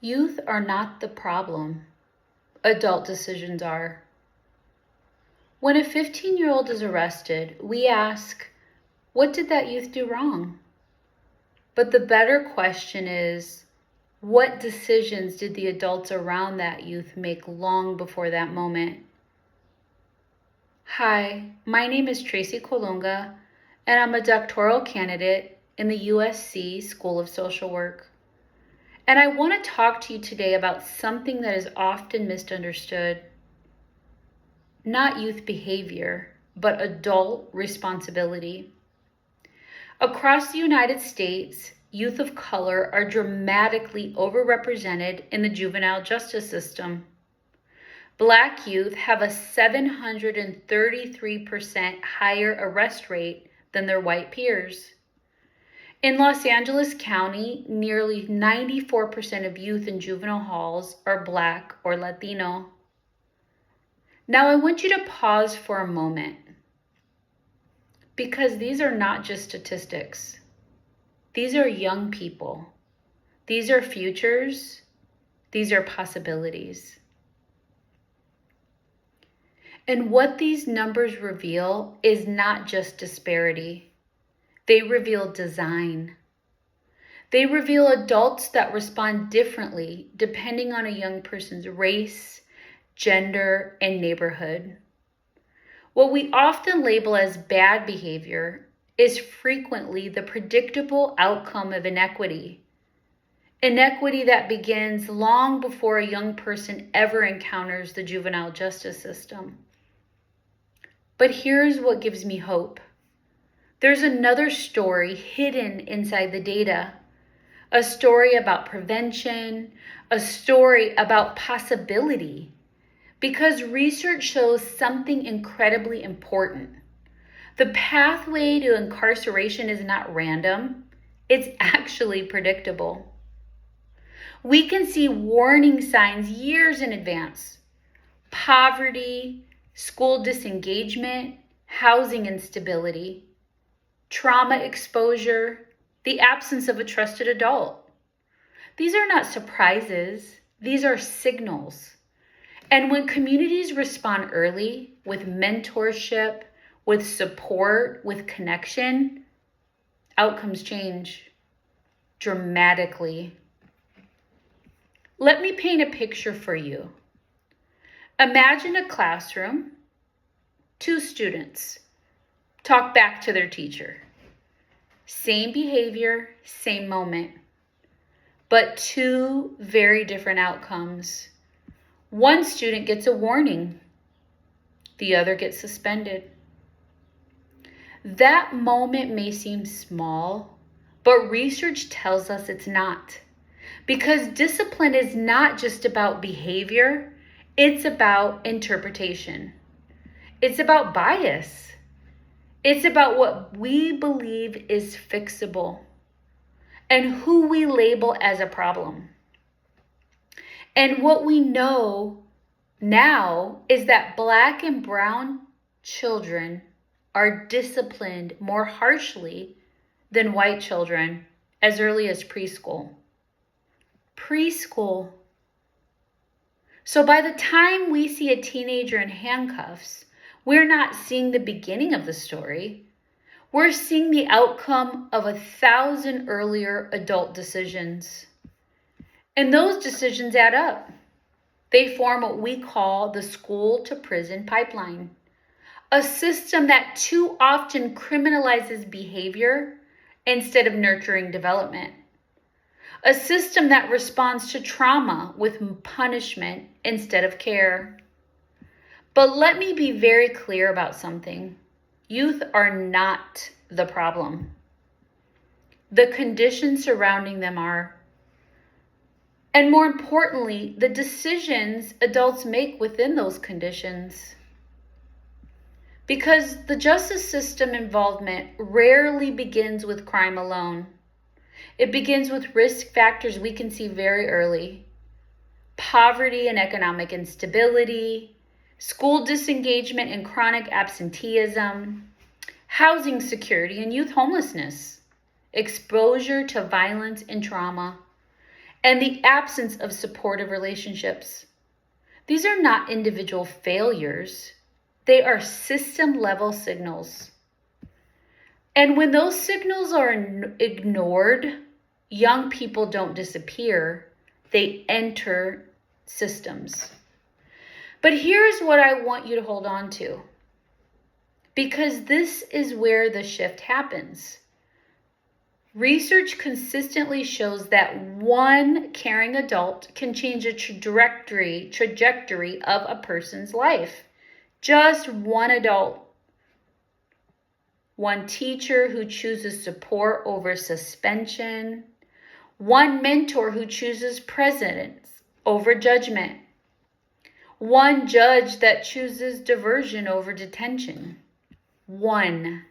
Youth are not the problem. Adult decisions are. When a 15-year-old is arrested, we ask, what did that youth do wrong? But the better question is, what decisions did the adults around that youth make long before that moment? Hi, my name is Tracy Colunga, and I'm a doctoral candidate in the USC School of Social Work. And I want to talk to you today about something that is often misunderstood. Not youth behavior, but adult responsibility. Across the United States, youth of color are dramatically overrepresented in the juvenile justice system. Black youth have a 733% higher arrest rate than their white peers. In Los Angeles County, nearly 94% of youth in juvenile halls are Black or Latino. Now I want you to pause for a moment, because these are not just statistics. These are young people. These are futures. These are possibilities. And what these numbers reveal is not just disparity. They reveal design. They reveal adults that respond differently depending on a young person's race, gender, and neighborhood. What we often label as bad behavior is frequently the predictable outcome of inequity. Inequity that begins long before a young person ever encounters the juvenile justice system. But here's what gives me hope. There's another story hidden inside the data, a story about prevention, a story about possibility, because research shows something incredibly important. The pathway to incarceration is not random, it's actually predictable. We can see warning signs years in advance: poverty, school disengagement, housing instability, trauma exposure, the absence of a trusted adult. These are not surprises, these are signals. And when communities respond early with mentorship, with support, with connection, outcomes change dramatically. Let me paint a picture for you. Imagine a classroom, 2 students talk back to their teacher. Same behavior, same moment, but 2 very different outcomes. One student gets a warning, the other gets suspended. That moment may seem small, but research tells us it's not. Because discipline is not just about behavior, it's about interpretation. It's about bias. It's about what we believe is fixable and who we label as a problem. And what we know now is that Black and brown children are disciplined more harshly than white children as early as preschool. Preschool. So by the time we see a teenager in handcuffs, we're not seeing the beginning of the story. We're seeing the outcome of 1,000 earlier adult decisions. And those decisions add up. They form what we call the school to prison pipeline, a system that too often criminalizes behavior instead of nurturing development. A system that responds to trauma with punishment instead of care. But let me be very clear about something. Youth are not the problem. The conditions surrounding them are. And more importantly, the decisions adults make within those conditions. Because the justice system involvement rarely begins with crime alone. It begins with risk factors we can see very early: poverty and economic instability, school disengagement and chronic absenteeism, housing security and youth homelessness, exposure to violence and trauma. and the absence of supportive relationships. These are not individual failures. They are system-level signals. And when those signals are ignored, young people don't disappear. They enter systems. But here's what I want you to hold on to, because this is where the shift happens. Research consistently shows that one caring adult can change a trajectory of a person's life. Just one adult. One teacher who chooses support over suspension. One mentor who chooses presence over judgment. One judge that chooses diversion over detention. One.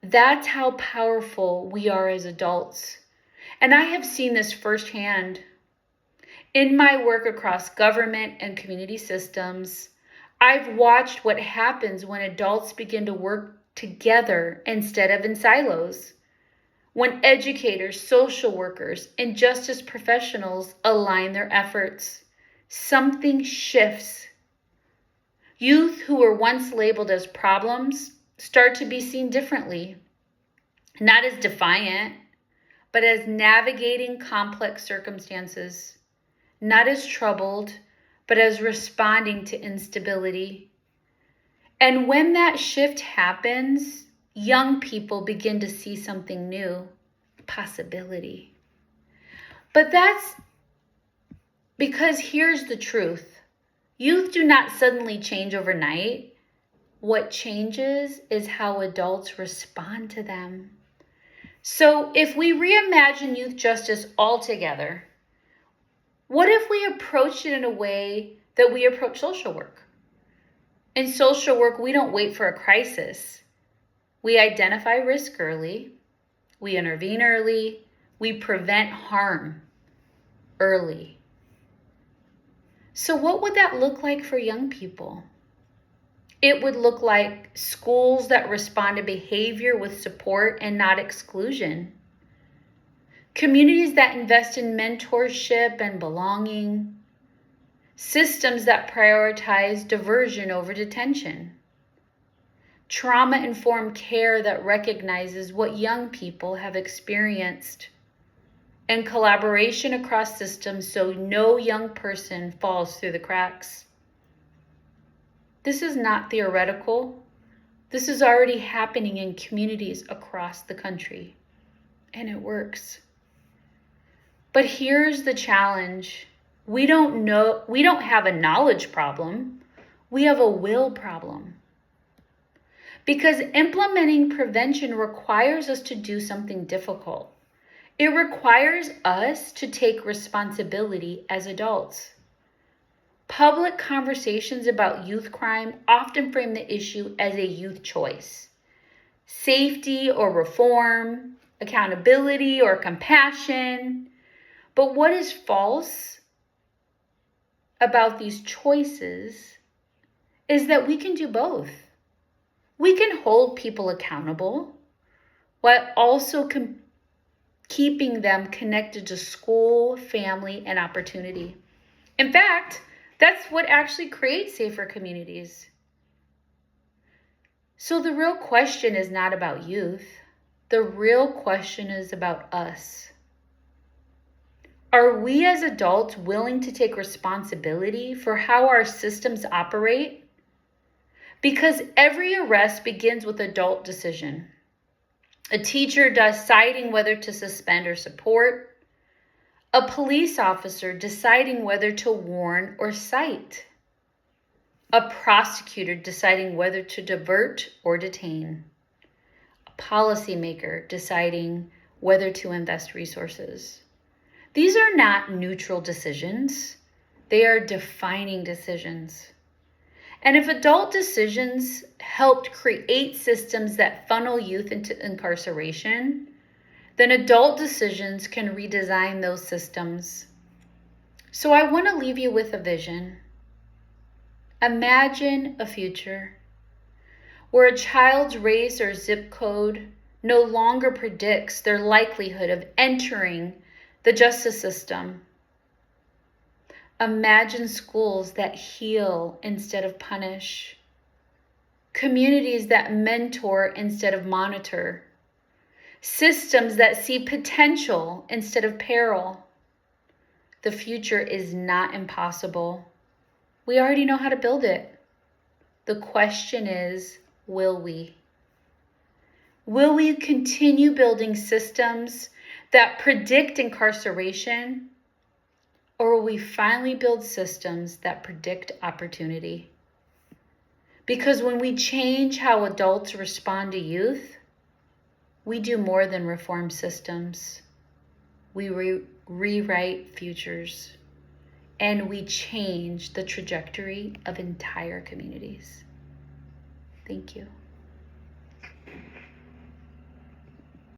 That's how powerful we are as adults. And I have seen this firsthand. In my work across government and community systems, I've watched what happens when adults begin to work together instead of in silos. When educators, social workers, and justice professionals align their efforts, something shifts. Youth who were once labeled as problems start to be seen differently, not as defiant, but as navigating complex circumstances, not as troubled, but as responding to instability. And when that shift happens, young people begin to see something new, possibility. But that's because here's the truth. Youth do not suddenly change overnight. What changes is how adults respond to them. So if we reimagine youth justice altogether, what if we approached it in a way that we approach social work? In social work, we don't wait for a crisis. We identify risk early, we intervene early, we prevent harm early. So what would that look like for young people? It would look like schools that respond to behavior with support and not exclusion. Communities that invest in mentorship and belonging. Systems that prioritize diversion over detention. Trauma-informed care that recognizes what young people have experienced. And collaboration across systems so no young person falls through the cracks. This is not theoretical. This is already happening in communities across the country, and it works. But here's the challenge. We don't have a knowledge problem. We have a will problem. Because implementing prevention requires us to do something difficult. It requires us to take responsibility as adults. Public conversations about youth crime often frame the issue as a youth choice. Safety or reform, accountability or compassion. But what is false about these choices is that we can do both. We can hold people accountable while also keeping them connected to school, family, and opportunity. In fact, that's what actually creates safer communities. So the real question is not about youth. The real question is about us. Are we as adults willing to take responsibility for how our systems operate? Because every arrest begins with adult decision. A teacher deciding whether to suspend or support. A police officer deciding whether to warn or cite. A prosecutor deciding whether to divert or detain. A policymaker deciding whether to invest resources. These are not neutral decisions. They are defining decisions. And if adult decisions helped create systems that funnel youth into incarceration, then adult decisions can redesign those systems. So I want to leave you with a vision. Imagine a future where a child's race or zip code no longer predicts their likelihood of entering The justice system. Imagine schools that heal instead of punish. Communities that mentor instead of monitor. Systems that see potential instead of peril. The future is not impossible. We already know how to build it. The question is, will we? Will we continue building systems that predict incarceration, or will we finally build systems that predict opportunity? Because when we change how adults respond to youth, we do more than reform systems. We rewrite futures, and we change the trajectory of entire communities. Thank you.